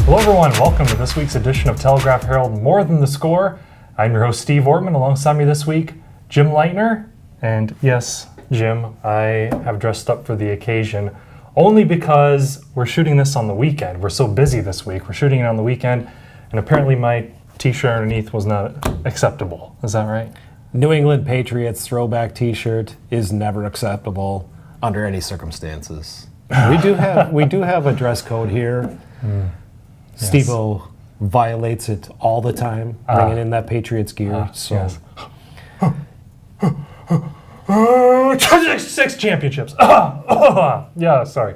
Hello everyone, welcome to this week's edition of Telegraph Herald More Than the Score. I'm your host Steve Ortman. Alongside me this week, Jim Leitner. And yes, Jim, I have dressed up for the occasion only because we're shooting this on the weekend. We're so busy this week. We're shooting it on the weekend, and apparently my t-shirt underneath was not acceptable. Is that right? New England Patriots throwback t-shirt is never acceptable under any circumstances. We do have a dress code here. Yes. Steve-O violates it all the time, bringing in that Patriots gear. Yes. 6 championships. Yeah, sorry.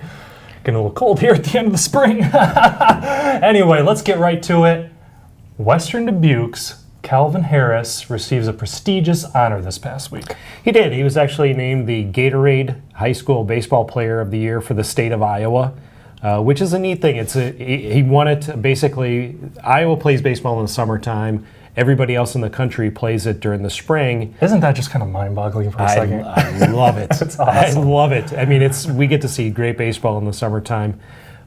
Getting a little cold here at the end of the spring. Anyway, let's get right to it. Western Dubuque's Calvin Harris receives a prestigious honor this past week. He did. He was actually named the Gatorade High School Baseball Player of the Year for the state of Iowa. Which is a neat thing. He won it basically. Iowa plays baseball in the summertime. Everybody else in the country plays it during the spring. Isn't that just kind of mind-boggling for a second? I love it. It's awesome. I love it. I mean, we get to see great baseball in the summertime.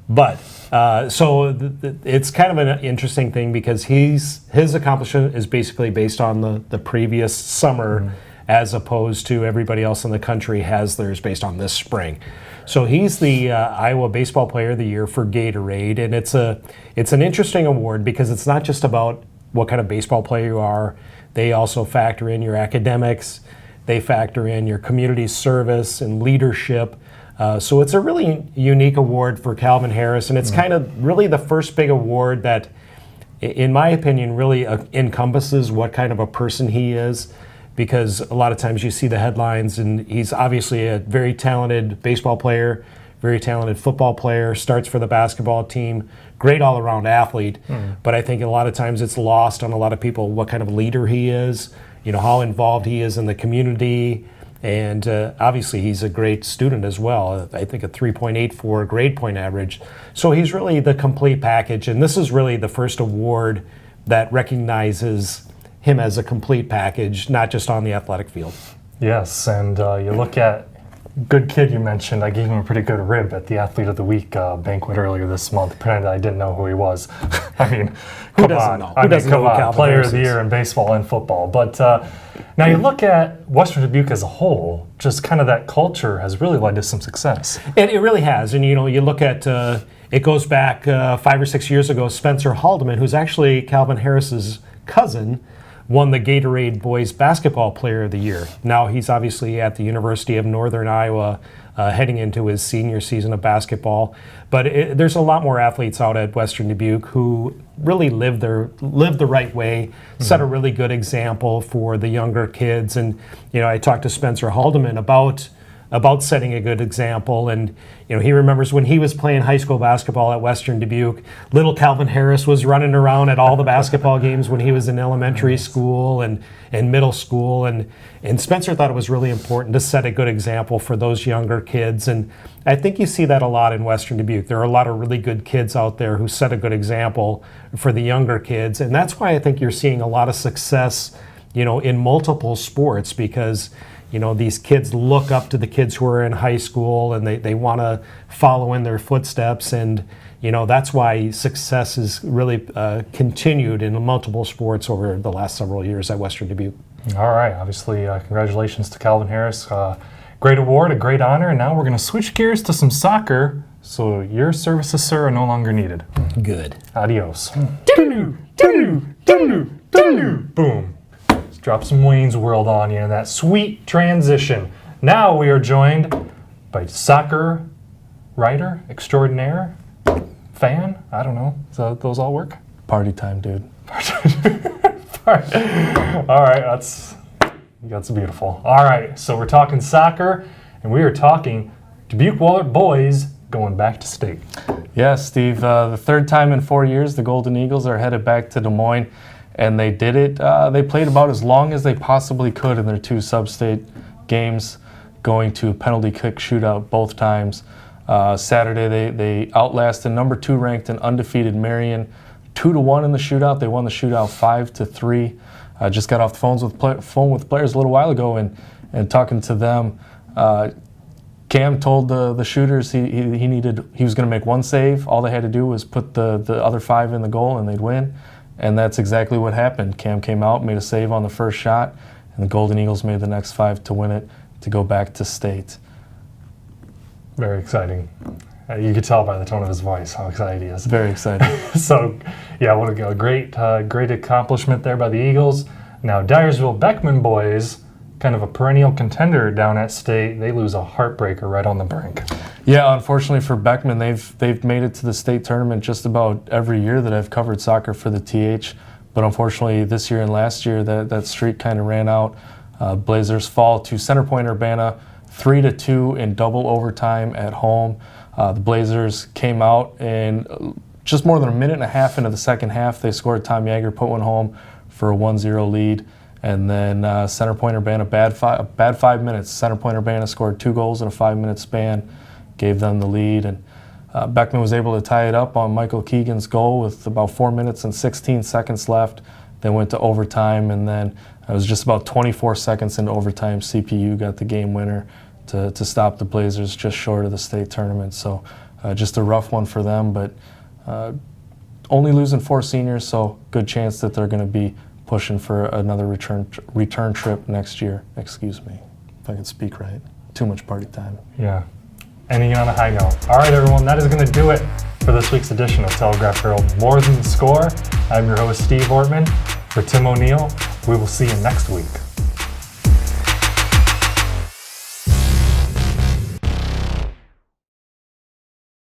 But it's kind of an interesting thing because his accomplishment is basically based on the previous summer, as opposed to everybody else in the country has theirs based on this spring. So he's the Iowa Baseball Player of the Year for Gatorade, and it's an interesting award because it's not just about what kind of baseball player you are. They also factor in your academics. They factor in your community service and leadership. So it's a really unique award for Calvin Harris, and it's kind of really the first big award that, in my opinion, really encompasses what kind of a person he is. Because a lot of times you see the headlines, and he's obviously a very talented baseball player, very talented football player, starts for the basketball team, great all-around athlete. But I think a lot of times it's lost on a lot of people what kind of leader he is, how involved he is in the community, and obviously he's a great student as well. I think a 3.84 grade point average. So he's really the complete package, and this is really the first award that recognizes him as a complete package, not just on the athletic field. Yes, and you look at good kid you mentioned. I gave him a pretty good rib at the Athlete of the Week banquet earlier this month, pretending I didn't know who he was. I mean, who doesn't know? Player of the Year in baseball and football. But now you look at Western Dubuque as a whole, just kind of that culture has really led to some success. It really has, and you look at, it goes back 5 or 6 years ago, Spencer Haldeman, who's actually Calvin Harris's cousin, won the Gatorade Boys Basketball Player of the Year. Now he's obviously at the University of Northern Iowa heading into his senior season of basketball. But there's a lot more athletes out at Western Dubuque who really live the right way, set a really good example for the younger kids. And I talked to Spencer Haldeman about setting a good example, and he remembers when he was playing high school basketball at Western Dubuque, little Calvin Harris was running around at all the basketball games when he was in elementary school and middle school, and Spencer thought it was really important to set a good example for those younger kids, and I think you see that a lot in Western Dubuque. There are a lot of really good kids out there who set a good example for the younger kids, and that's why I think you're seeing a lot of success in multiple sports, because these kids look up to the kids who are in high school, and they want to follow in their footsteps. And, that's why success is really continued in multiple sports over the last several years at Western Dubuque. All right. Obviously, congratulations to Calvin Harris. Great award, a great honor. And now we're going to switch gears to some soccer. So your services, sir, are no longer needed. Good. Adios. Boom. Drop some Wayne's World on you in that sweet transition. Now we are joined by soccer writer extraordinaire, fan, I don't know. Does those all work? Party time, dude. All right, that's beautiful. All right, so we're talking soccer, and we are talking Dubuque Wahlert boys going back to state. Yeah, Steve, the third time in 4 years, the Golden Eagles are headed back to Des Moines. And they did it. They played about as long as they possibly could in their 2 sub-state games, going to a penalty kick shootout both times. Saturday, they outlasted number 2 ranked and undefeated Marion 2-1 in the shootout. They won the shootout 5-3. Just got off the phone with players a little while ago and talking to them. Cam told the shooters he was going to make one save. All they had to do was put the other 5 in the goal and they'd win. And that's exactly what happened. Cam came out, made a save on the first shot, and the Golden Eagles made the next 5 to win it, to go back to state. Very exciting. You could tell by the tone of his voice how excited he is. Very exciting. So, yeah, what a great accomplishment there by the Eagles. Now, Dyersville Beckman boys, kind of a perennial contender down at state, they lose a heartbreaker right on the brink. Yeah, unfortunately for Beckman, they've made it to the state tournament just about every year that I've covered soccer for the TH. But unfortunately, this year and last year, that streak kind of ran out. Blazers fall to Center Point Urbana 3-2 in double overtime at home. The Blazers came out and just more than a minute and a half into the second half, they scored. Tom Yeager put one home for a 1-0 lead. And then Center Point Urbana, bad 5 minutes. Center Point Urbana scored 2 goals in a 5-minute span, gave them the lead. And Beckman was able to tie it up on Michael Keegan's goal with about 4 minutes and 16 seconds left. They went to overtime, and then it was just about 24 seconds into overtime. CPU got the game winner to stop the Blazers just short of the state tournament. So just a rough one for them, but only losing 4 seniors, so good chance that they're going to be pushing for another return trip next year. Excuse me, if I can speak right. Too much party time. Yeah. Ending on a high note. All right, everyone, that is going to do it for this week's edition of Telegraph Herald More Than the Score. I'm your host, Steve Ortman. For Tim O'Neill, we will see you next week.